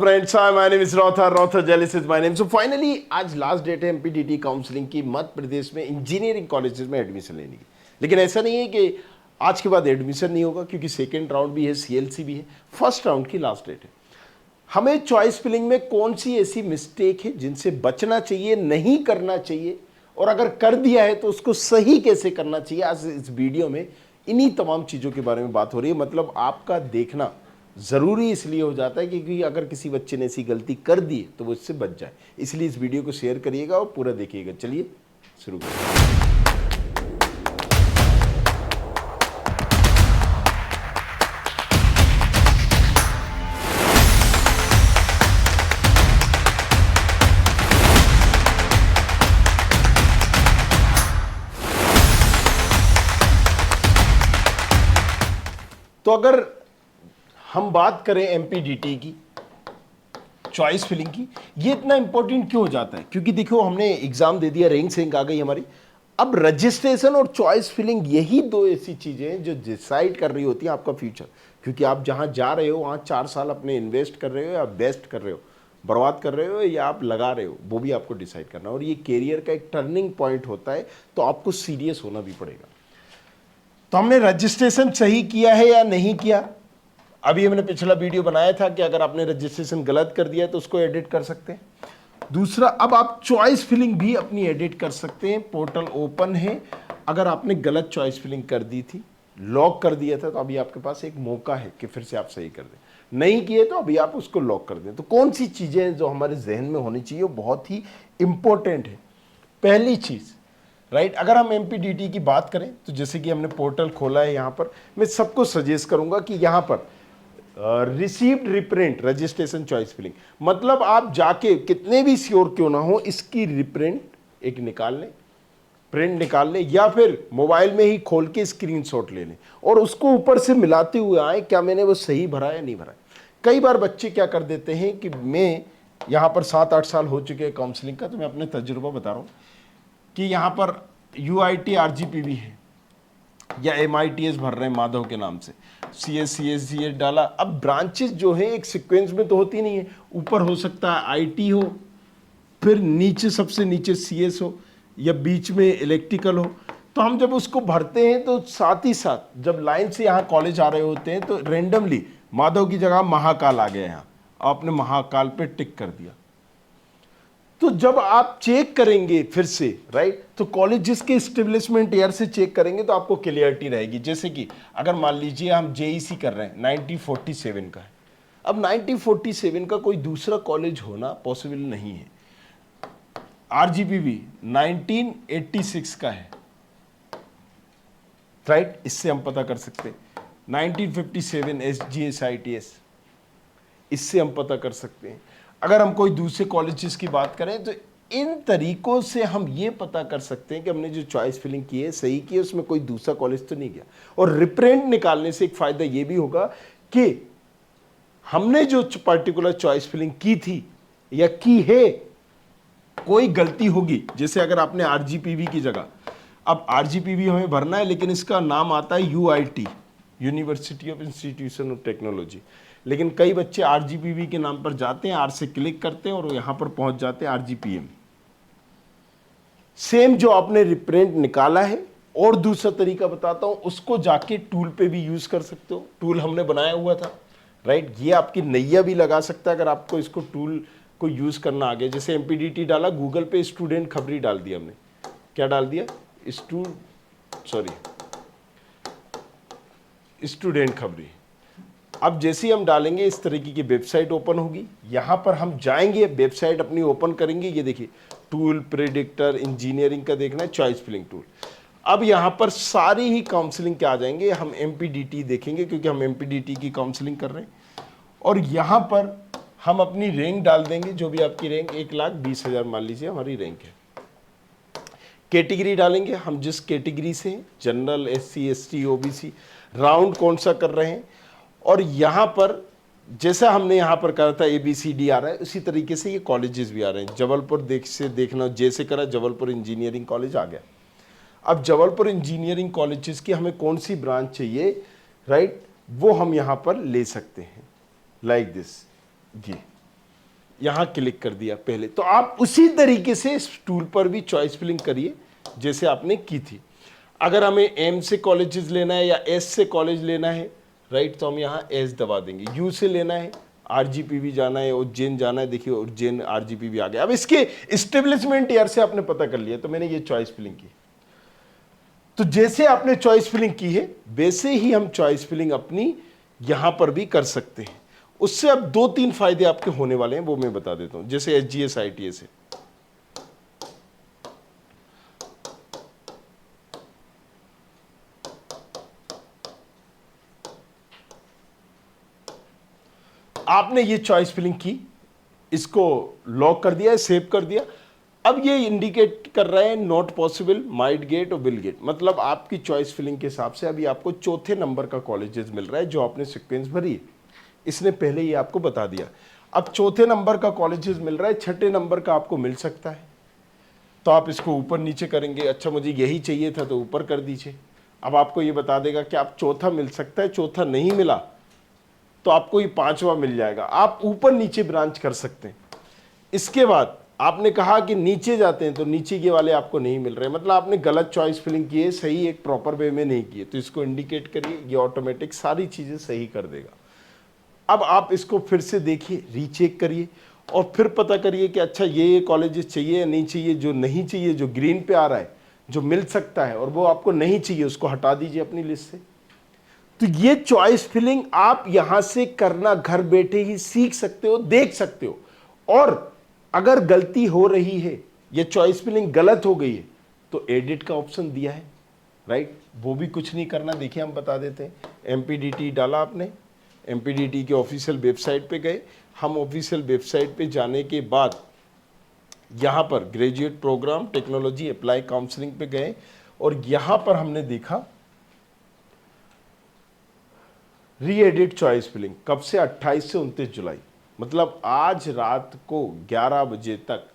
Friends, hi, my name is रॉथर जेलिस is my name. So finally आज last date है एमपीडीटी काउंसलिंग की मध्य प्रदेश में इंजीनियरिंग कॉलेजेस में एडमिशन लेने की। लेकिन ऐसा नहीं है कि आज के बाद एडमिशन नहीं होगा, क्योंकि सेकेंड राउंड भी है, सीएलसी भी है, फर्स्ट राउंड की लास्ट डेट है। हमें चॉइस फिलिंग में कौन सी ऐसी मिस्टेक है जिनसे बचना चाहिए, नहीं करना चाहिए, और अगर कर दिया है तो उसको सही कैसे करना चाहिए, आज इस वीडियो में इन्हीं तमाम चीज़ों के बारे में बात हो रही है। मतलब आपका देखना ज़रूरी इसलिए हो जाता है क्योंकि अगर किसी बच्चे ने ऐसी गलती कर दी तो वो इससे बच जाए। इसलिए इस वीडियो को शेयर करिएगा और पूरा देखिएगा। चलिए शुरू करें। तो अगर हम बात करें एमपीडीटी की चॉइस फिलिंग की, ये इतना इंपॉर्टेंट क्यों हो जाता है? क्योंकि देखो, हमने एग्जाम दे दिया, रैंक सैंक आ गई हमारी। अब रजिस्ट्रेशन और चॉइस फिलिंग यही दो ऐसी चीजें हैं जो डिसाइड कर रही होती है आपका फ्यूचर। क्योंकि आप जहां जा रहे हो वहां 4 साल अपने इन्वेस्ट कर रहे हो या बेस्ट कर रहे हो, बर्बाद कर रहे हो या आप लगा रहे हो, वो भी आपको डिसाइड करना है। और ये कैरियर का एक टर्निंग पॉइंट होता है, तो आपको सीरियस होना भी पड़ेगा। तो हमने रजिस्ट्रेशन सही किया है या नहीं किया, अभी हमने पिछला वीडियो बनाया था कि अगर आपने रजिस्ट्रेशन गलत कर दिया है तो उसको एडिट कर सकते हैं। दूसरा, अब आप चॉइस फिलिंग भी अपनी एडिट कर सकते हैं, पोर्टल ओपन है। अगर आपने गलत चॉइस फिलिंग कर दी थी, लॉक कर दिया था, तो अभी आपके पास एक मौका है कि फिर से आप सही कर दें। नहीं किए तो अभी आप उसको लॉक कर दें। तो कौन सी चीज़ें जो हमारे जहन में होनी चाहिए वो बहुत ही इंपॉर्टेंट है। पहली चीज़, राइट, अगर हम एमपीडीटी की बात करें तो जैसे कि हमने पोर्टल खोला है, यहाँ पर मैं सबको सजेस्ट करूंगा कि यहाँ पर received reprint registration choice filling, मतलब आप जाके कितने भी श्योर क्यों ना हो, इसकी रिप्रिंट एक निकाल लें, प्रिंट निकाल लें, या फिर मोबाइल में ही खोल के स्क्रीनशॉट ले लें और उसको ऊपर से मिलाते हुए आए, क्या मैंने वो सही भरा या नहीं भरा। कई बार बच्चे क्या कर देते हैं कि मैं यहाँ पर 7-8 साल हो चुके हैं काउंसलिंग का, तो मैं अपने तजुर्बा बता रहा हूँ कि यहाँ पर UIT RGPV है या MITS भर रहे हैं माधव के नाम से, CS डाला। अब ब्रांचेस जो है एक सीक्वेंस में तो होती नहीं है, ऊपर हो सकता है IT हो, फिर नीचे सबसे नीचे CS हो, या बीच में इलेक्ट्रिकल हो। तो हम जब उसको भरते हैं तो साथ ही साथ जब लाइन से यहाँ कॉलेज आ रहे होते हैं तो रेंडमली माधव की जगह महाकाल आ गया, यहाँ आपने महाकाल पे टिक कर दिया। तो जब आप चेक करेंगे फिर से, राइट, तो कॉलेजेस के एस्टेब्लिशमेंट ईयर से चेक करेंगे तो आपको क्लियरिटी रहेगी। जैसे कि अगर मान लीजिए हम JEC कर रहे हैं, 1947 का है। अब 1947 का कोई दूसरा कॉलेज होना पॉसिबल नहीं है। RGPV 1986 का है, राइट, इससे हम पता कर सकते हैं। 1957 SGSITS, इससे हम पता कर सकते हैं। अगर हम कोई दूसरे कॉलेजेस की बात करें तो इन तरीकों से हम ये पता कर सकते हैं कि हमने जो चॉइस फिलिंग की है सही की है, उसमें कोई दूसरा कॉलेज तो नहीं गया। और रिप्रेंट निकालने से एक फायदा ये भी होगा कि हमने जो पर्टिकुलर चॉइस फिलिंग की थी या की है, कोई गलती होगी, जैसे अगर आपने RGPV की जगह, अब RGPV हमें भरना है लेकिन इसका नाम आता है UIT, university of institution of technology, लेकिन कई बच्चे RGPV के नाम पर जाते हैं, R से क्लिक करते हैं और यहां पर पहुंच जाते हैं RGPM। सेम जो आपने रिप्रेंट निकाला है, और दूसरा तरीका बताता हूं, उसको जाके टूल पे भी यूज कर सकते हो। टूल हमने बनाया हुआ था, राइट, ये आपकी नैया भी लगा सकता है अगर आपको इसको टूल को यूज करना आ गया। जैसे एमपीडीटी डाला, गूगल पे स्टूडेंट खबरी डाल दिया हमने, क्या डाल दिया, स्टूडेंट खबरी। अब जैसे ही हम डालेंगे इस तरीके की वेबसाइट ओपन होगी, यहां पर हम जाएंगे, वेबसाइट अपनी ओपन करेंगे, ये देखिए टूल प्रेडिक्टर इंजीनियरिंग का देखना है, चॉइस फिलिंग टूल। अब यहां पर सारी ही काउंसलिंग के आ जाएंगे, हम एमपीडीटी देखेंगे क्योंकि हम एमपीडीटी की काउंसलिंग कर रहे हैं। और यहां पर हम अपनी रैंक डाल देंगे, जो भी आपकी रैंक, 1,20,000 मान लीजिए हमारी रैंक है। कैटेगरी डालेंगे, हम जिस कैटेगरी से, general, SC ST OBC, round कौन सा कर रहे हैं। और यहाँ पर जैसा हमने यहाँ पर करा था ABCD आ रहा है, उसी तरीके से ये कॉलेजेस भी आ रहे हैं। जबलपुर देखना, जैसे करा जबलपुर इंजीनियरिंग कॉलेज आ गया। अब जबलपुर इंजीनियरिंग कॉलेजेस की हमें कौन सी ब्रांच चाहिए, राइट, वो हम यहाँ पर ले सकते हैं, लाइक दिस। जी, यहां क्लिक कर दिया पहले। तो आप उसी तरीके से इस टूल पर भी चॉइस फिलिंग करिए जैसे आपने की थी। अगर हमें एम से कॉलेजेस लेना है या एस से कॉलेज लेना है, राइट, तो हम यहाँ एस दबा देंगे। यू से लेना है, आरजीपीवी जाना है, उज्जैन जाना है, देखिए उज्जैन आरजीपीवी आ गया। अब इसके इस्टेब्लिशमेंट ईयर से आपने पता कर लिया, तो मैंने ये चॉइस फिलिंग की। तो जैसे आपने चॉइस फिलिंग की है वैसे ही हम चॉइस फिलिंग अपनी यहां पर भी कर सकते हैं। उससे अब 2-3 फायदे आपके होने वाले हैं, वो मैं बता देता हूं। जैसे एचजीएस आईटीएस है, आपने ये चॉइस फिलिंग की, इसको लॉक कर दिया है, सेव कर दिया। अब ये इंडिकेट कर रहा है नॉट पॉसिबल, माइट गेट और विल गेट। मतलब आपकी चॉइस फिलिंग के हिसाब से अभी आपको चौथे नंबर का कॉलेजेस मिल रहा है जो आपने सीक्वेंस भरी है। इसने पहले ही आपको बता दिया। अब चौथे नंबर का कॉलेजेस मिल रहा है, छठे नंबर का आपको मिल सकता है, तो आप इसको ऊपर नीचे करेंगे। अच्छा मुझे यही चाहिए था तो ऊपर कर दीजिए। अब आपको ये बता देगा कि आप चौथा मिल सकता है, चौथा नहीं मिला तो आपको ये पांचवा मिल जाएगा। आप ऊपर नीचे ब्रांच कर सकते हैं। इसके बाद आपने कहा कि नीचे जाते हैं तो नीचे के वाले आपको नहीं मिल रहे, मतलब आपने गलत चॉइस फिलिंग की है, सही एक प्रॉपर वे में नहीं की है। तो इसको इंडिकेट करिए, ये ऑटोमेटिक सारी चीजें सही कर देगा। अब आप इसको फिर से देखिए, रीचेक करिए और फिर पता करिए कि अच्छा ये कॉलेजेस चाहिए या नहीं चाहिए। जो नहीं चाहिए, जो ग्रीन पे आ रहा है, जो मिल सकता है और वो आपको नहीं चाहिए, उसको हटा दीजिए अपनी लिस्ट से। तो ये चॉइस फिलिंग आप यहां से करना घर बैठे ही सीख सकते हो, देख सकते हो। और अगर गलती हो रही है, ये चॉइस फिलिंग गलत हो गई है, तो एडिट का ऑप्शन दिया है, राइट, वो भी कुछ नहीं करना। देखिए हम बता देते हैं। एमपीडीटी डाला आपने, एमपीडीटी के ऑफिशियल वेबसाइट पे गए। हम ऑफिशियल वेबसाइट पे जाने के बाद यहाँ पर graduate program technology apply counselling पे गए और यहाँ पर हमने देखा री एडिट चॉइस फिलिंग कब से, 28 से 29 जुलाई। मतलब आज रात को 11 बजे तक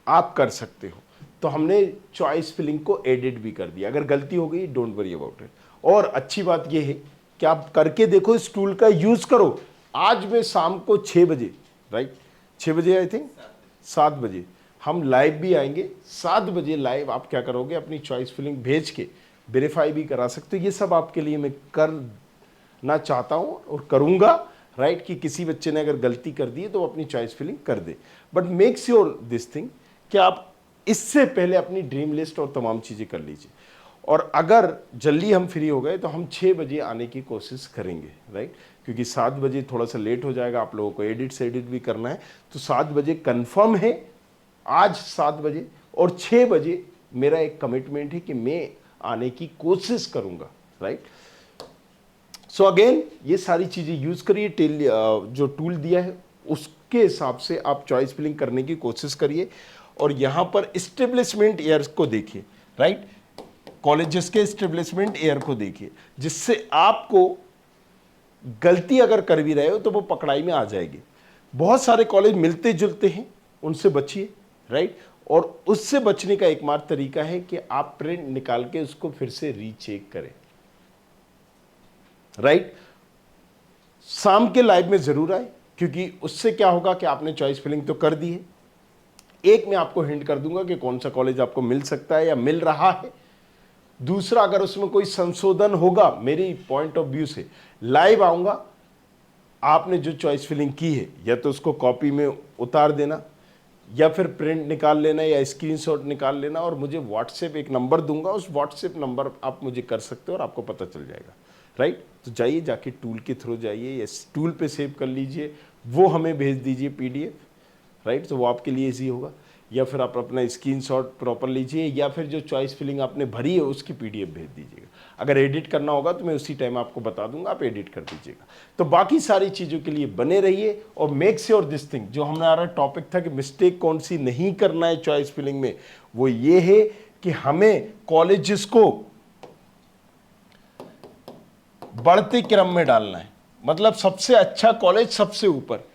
आप कर सकते हो। तो हमने चॉइस फिलिंग को एडिट भी कर दिया। अगर गलती हो गई डोंट वरी अबाउट इट। और अच्छी बात यह है कि आप करके देखो, इस टूल का यूज करो। आज मैं शाम को 6 बजे, राइट, 6 बजे, आई थिंक 7 बजे हम लाइव भी आएंगे। 7 बजे लाइव आप क्या करोगे, अपनी चॉइस फिलिंग भेज के वेरीफाई भी करा सकते हो। ये सब आपके लिए मैं करना चाहता हूं और करूंगा, राइट, कि किसी बच्चे ने अगर गलती कर दी है तो वो अपनी चॉइस फिलिंग कर दे। But make sure this thing कि आप इससे पहले अपनी ड्रीम लिस्ट और तमाम चीजें कर लीजिए। और अगर जल्दी हम फ्री हो गए तो हम 6 बजे आने की कोशिश करेंगे, राइट, क्योंकि 7 बजे थोड़ा सा लेट हो जाएगा, आप लोगों को एडिट से एडिट भी करना है। तो 7 बजे कंफर्म है, आज 7 बजे। और 6 बजे मेरा एक कमिटमेंट है कि मैं आने की कोशिश करूंगा, राइट। सो अगेन ये सारी चीजें यूज करिए। जो टूल दिया है उसके हिसाब से आप चॉइस फिलिंग करने की कोशिश करिए। और यहां पर इस्टेब्लिशमेंट ईयर को देखिए, राइट, कॉलेजेस के इस्टेब्लिशमेंट ईयर को देखिए, जिससे आपको गलती अगर कर भी रहे हो तो वो पकड़ाई में आ जाएगी। बहुत सारे कॉलेज मिलते जुलते हैं, उनसे बचिए, राइट। और उससे बचने का एकमात्र तरीका है कि आप प्रिंट निकाल के उसको फिर से रीचेक करें, राइट। शाम के लाइव में जरूर आए, क्योंकि उससे क्या होगा कि आपने चॉइस फिलिंग तो कर दी है। एक मैं आपको हिंट कर दूंगा कि कौन सा कॉलेज आपको मिल सकता है या मिल रहा है। दूसरा, अगर उसमें कोई संशोधन होगा, मेरी पॉइंट ऑफ व्यू से लाइव आऊंगा, आपने जो चॉइस फिलिंग की है या तो उसको कॉपी में उतार देना या फिर प्रिंट निकाल लेना या स्क्रीनशॉट निकाल लेना और मुझे व्हाट्सएप एक नंबर दूंगा, उस व्हाट्सएप नंबर आप मुझे कर सकते हो और आपको पता चल जाएगा, राइट। तो जाइए, जाके टूल के थ्रू जाइए या टूल पे सेव कर लीजिए, वो हमें भेज दीजिए PDF, राइट। तो वो आपके लिए ईजी होगा। या फिर आप अपना स्क्रीनशॉट प्रॉपर लीजिए या फिर जो चॉइस फिलिंग आपने भरी है उसकी PDF भेज दीजिएगा। अगर एडिट करना होगा तो मैं उसी टाइम आपको बता दूंगा, आप एडिट कर दीजिएगा। तो बाकी सारी चीज़ों के लिए बने रहिए और मेक श्योर दिस थिंग, जो हमारा टॉपिक था कि मिस्टेक कौन सी नहीं करना है चॉइस फिलिंग में, वो ये है कि हमें कॉलेजेस को बढ़ते क्रम में डालना है। मतलब सबसे अच्छा कॉलेज सबसे ऊपर,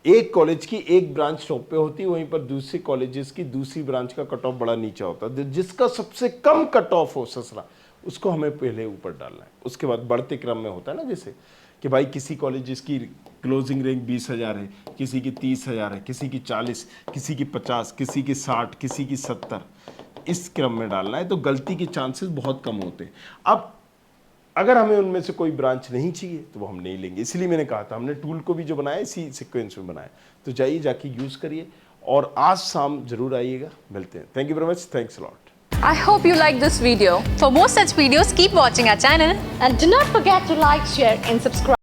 एक कॉलेज की एक ब्रांच टॉप पे होती है, वहीं पर दूसरे कॉलेजेस की दूसरी ब्रांच का कट ऑफ बड़ा नीचा होता है। जिसका सबसे कम कट ऑफ हो ससरा, उसको हमें पहले ऊपर डालना है। उसके बाद बढ़ते क्रम में होता है ना, जैसे कि भाई किसी कॉलेज की क्लोजिंग रैंक 20,000 है, किसी की 30,000 है, किसी की 40, किसी की 50, किसी की 60, किसी की 70, इस क्रम में डालना है तो गलती के चांसेस बहुत कम होते हैं। अब अगर हमें उनमें से कोई ब्रांच नहीं चाहिए तो वो हम नहीं लेंगे। इसलिए मैंने कहा था, हमने टूल को भी जो बनाया इसी सीक्वेंस में बनाया। तो जाइए, जाके यूज़ करिए और आज शाम जरूर आइएगा। मिलते हैं। Thank you very much. Thanks a lot. I hope you like this video. For more such videos, keep watching our channel. And do not forget to like, share, and subscribe.